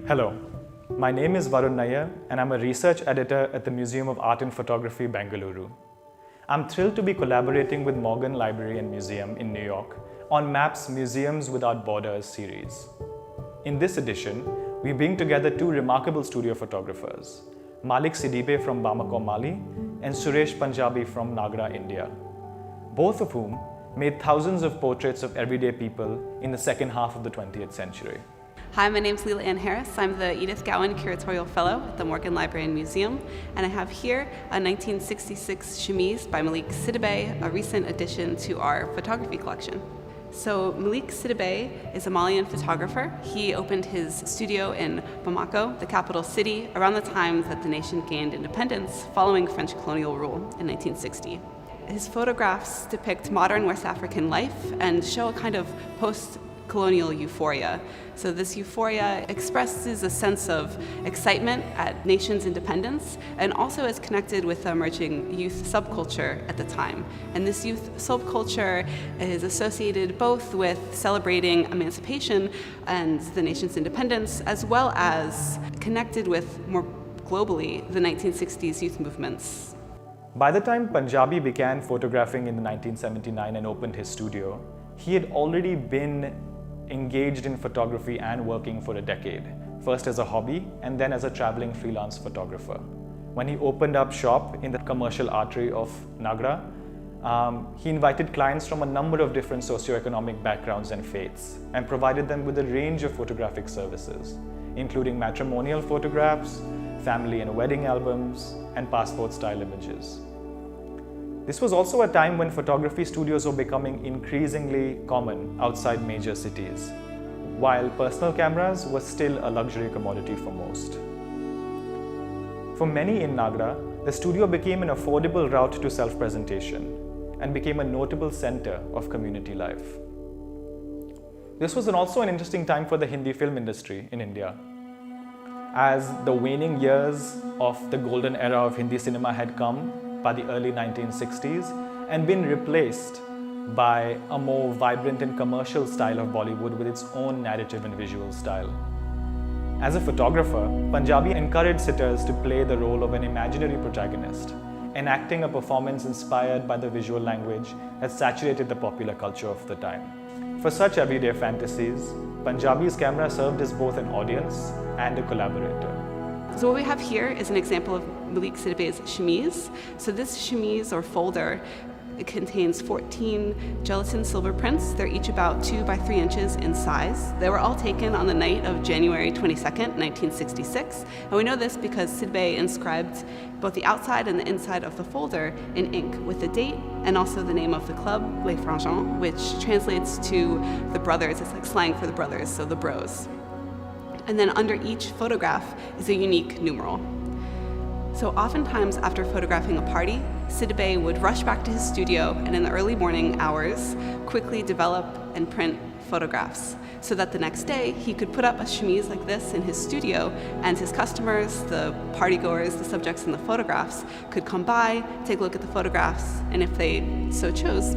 Hello, my name is Varun Nayar and I'm a research editor at the Museum of Art and Photography, Bengaluru. I'm thrilled to be collaborating with Morgan Library and Museum in New York on MAP's Museums Without Borders series. In this edition, we bring together two remarkable studio photographers, Malick Sidibé from Bamako, Mali, and Suresh Punjabi from Nagra, India, both of whom made thousands of portraits of everyday people in the second half of the 20th century. Hi, my name's Leila Harris. I'm the Edith Gowan Curatorial Fellow at the Morgan Library and Museum, and I have here a 1966 chemise by Malick Sidibé, a recent addition to our photography collection. So Malick Sidibé is a Malian photographer. He opened his studio in Bamako, the capital city, around the time that the nation gained independence following French colonial rule in 1960. His photographs depict modern West African life and show a kind of post-colonial euphoria. So this euphoria expresses a sense of excitement at nation's independence and also is connected with the emerging youth subculture at the time. And this youth subculture is associated both with celebrating emancipation and the nation's independence, as well as connected with, more globally, the 1960s youth movements. By the time Punjabi began photographing in 1979 and opened his studio, he had already been engaged in photography and working for a decade, first as a hobby and then as a traveling freelance photographer. When he opened up shop in the commercial artery of Nagra, he invited clients from a number of different socioeconomic backgrounds and faiths and provided them with a range of photographic services, including matrimonial photographs, family and wedding albums, and passport-style images. This was also a time when photography studios were becoming increasingly common outside major cities, while personal cameras were still a luxury commodity for most. For many in Nagra, the studio became an affordable route to self-presentation and became a notable center of community life. This was also an interesting time for the Hindi film industry in India, as the waning years of the golden era of Hindi cinema had come by the early 1960s and been replaced by a more vibrant and commercial style of Bollywood with its own narrative and visual style. As a photographer, Punjabi encouraged sitters to play the role of an imaginary protagonist, enacting a performance inspired by the visual language that saturated the popular culture of the time. For such everyday fantasies, Punjabi's camera served as both an audience and a collaborator. So what we have here is an example of Malick Sidibé's chemise. So this chemise or folder, it contains 14 gelatin silver prints. They're each about 2 by 3 inches in size. They were all taken on the night of January 22nd, 1966. And we know this because Sidibé inscribed both the outside and the inside of the folder in ink with the date and also the name of the club, Les Frangins, which translates to the brothers. It's like slang for the brothers, so the bros. And then under each photograph is a unique numeral. So oftentimes after photographing a party, Sidibé would rush back to his studio and in the early morning hours quickly develop and print photographs so that the next day he could put up a chemise like this in his studio and his customers, the partygoers, the subjects in the photographs could come by, take a look at the photographs, and if they so chose,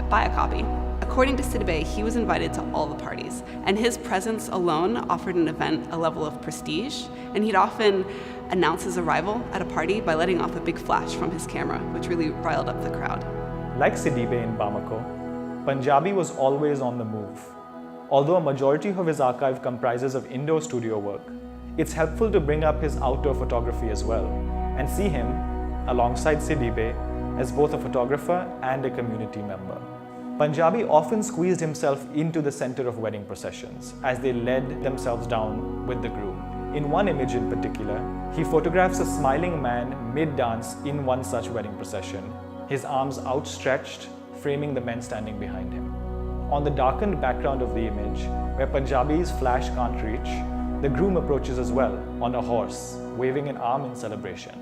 buy a copy. According to Sidibé, he was invited to all the parties, and his presence alone offered an event a level of prestige, and he'd often announce his arrival at a party by letting off a big flash from his camera, which really riled up the crowd. Like Sidibé in Bamako, Punjabi was always on the move. Although a majority of his archive comprises of indoor studio work, it's helpful to bring up his outdoor photography as well, and see him, alongside Sidibé, as both a photographer and a community member. Punjabi often squeezed himself into the center of wedding processions as they led themselves down with the groom. In one image in particular, he photographs a smiling man mid-dance in one such wedding procession, his arms outstretched, framing the men standing behind him. On the darkened background of the image, where Punjabi's flash can't reach, the groom approaches as well, on a horse, waving an arm in celebration.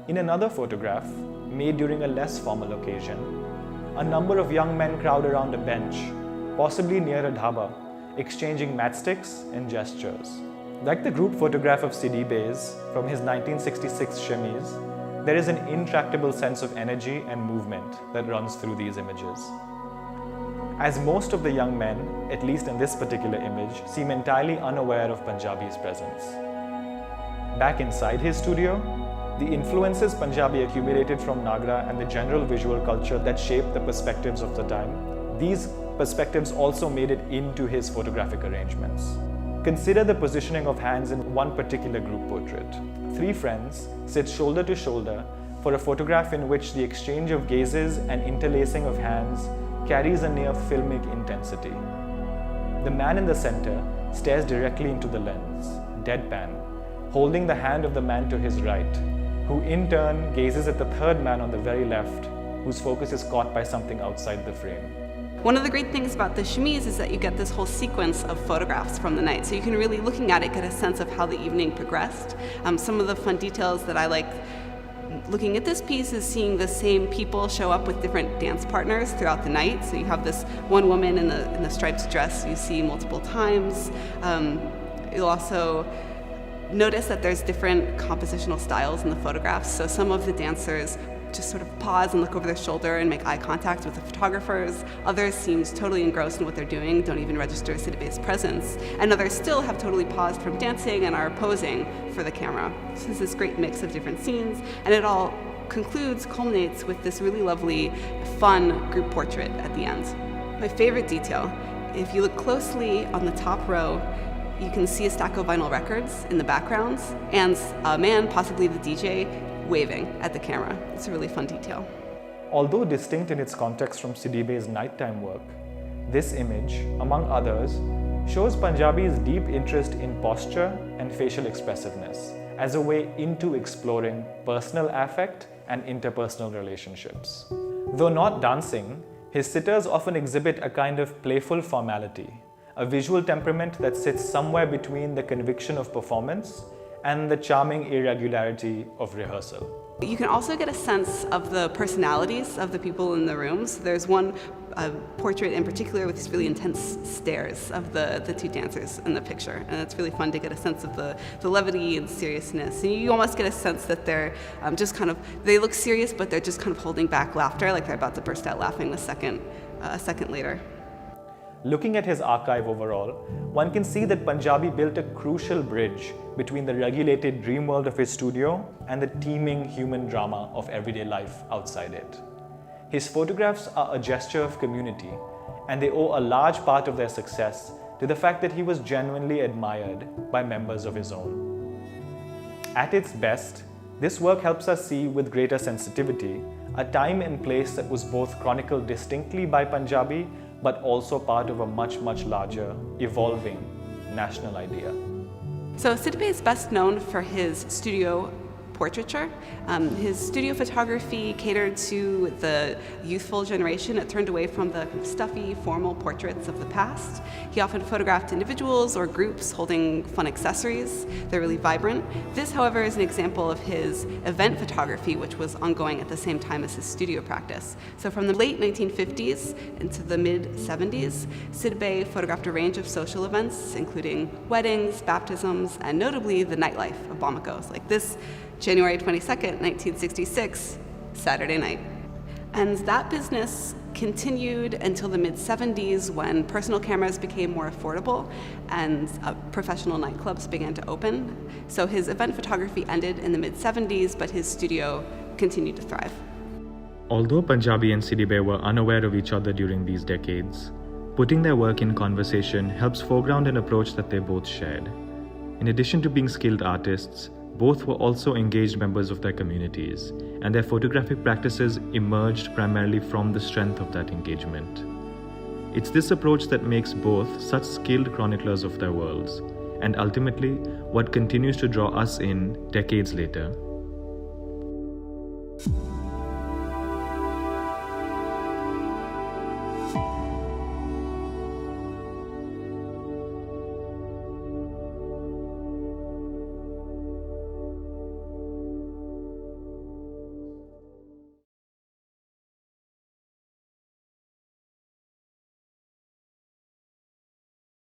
In another photograph, made during a less formal occasion, a number of young men crowd around a bench, possibly near a dhaba, exchanging matchsticks and gestures. Like the group photograph of Sidibé's from his 1966 chemise, there is an intractable sense of energy and movement that runs through these images. as most of the young men, at least in this particular image, seem entirely unaware of Punjabi's presence. Back inside his studio, the influences Punjabi accumulated from Nagra and the general visual culture that shaped the perspectives of the time, these perspectives also made it into his photographic arrangements. Consider the positioning of hands in one particular group portrait. Three friends sit shoulder to shoulder for a photograph in which the exchange of gazes and interlacing of hands carries a near filmic intensity. The man in the center stares directly into the lens, deadpan, holding the hand of the man to his right, who in turn gazes at the third man on the very left, whose focus is caught by something outside the frame. One of the great things about the chemise is that you get this whole sequence of photographs from the night. So you can really, looking at it, get a sense of how the evening progressed. Some of the fun details that I like looking at this piece is seeing the same people show up with different dance partners throughout the night. So you have this one woman in the striped dress you see multiple times. You'll also notice that there's different compositional styles in the photographs. So some of the dancers just sort of pause and look over their shoulder and make eye contact with the photographers. Others seem totally engrossed in what they're doing, don't even register Sidibé's presence. And others still have totally paused from dancing and are posing for the camera. So there's this great mix of different scenes, and it all culminates with this really lovely, fun group portrait at the end. My favorite detail, if you look closely on the top row, you can see a stack of vinyl records in the background, and a man, possibly the DJ, waving at the camera. It's a really fun detail. Although distinct in its context from Sidibé's nighttime work, this image, among others, shows Punjabi's deep interest in posture and facial expressiveness as a way into exploring personal affect and interpersonal relationships. Though not dancing, his sitters often exhibit a kind of playful formality, a visual temperament that sits somewhere between the conviction of performance and the charming irregularity of rehearsal. You can also get a sense of the personalities of the people in the rooms. There's one portrait in particular with these really intense stares of the two dancers in the picture, and it's really fun to get a sense of the levity and seriousness. And you almost get a sense that they're they look serious, but they're just kind of holding back laughter, like they're about to burst out laughing a second later. Looking at his archive overall, one can see that Punjabi built a crucial bridge between the regulated dream world of his studio and the teeming human drama of everyday life outside it. His photographs are a gesture of community, and they owe a large part of their success to the fact that he was genuinely admired by members of his own. At its best, this work helps us see with greater sensitivity a time and place that was both chronicled distinctly by Punjabi but also part of a much, much larger, evolving national idea. So Sidibé is best known for his studio portraiture. His studio photography catered to the youthful generation. It turned away from the stuffy, formal portraits of the past. He often photographed individuals or groups holding fun accessories. They're really vibrant. This, however, is an example of his event photography, which was ongoing at the same time as his studio practice. So from the late 1950s into the mid-70s, Sidibé photographed a range of social events, including weddings, baptisms, and notably the nightlife of Bamako, like this January 22nd, 1966, Saturday night. And that business continued until the mid-70s when personal cameras became more affordable and professional nightclubs began to open. So his event photography ended in the mid-70s, but his studio continued to thrive. Although Punjabi and Sidibé were unaware of each other during these decades, putting their work in conversation helps foreground an approach that they both shared. In addition to being skilled artists, both were also engaged members of their communities, and their photographic practices emerged primarily from the strength of that engagement. It's this approach that makes both such skilled chroniclers of their worlds, and ultimately what continues to draw us in decades later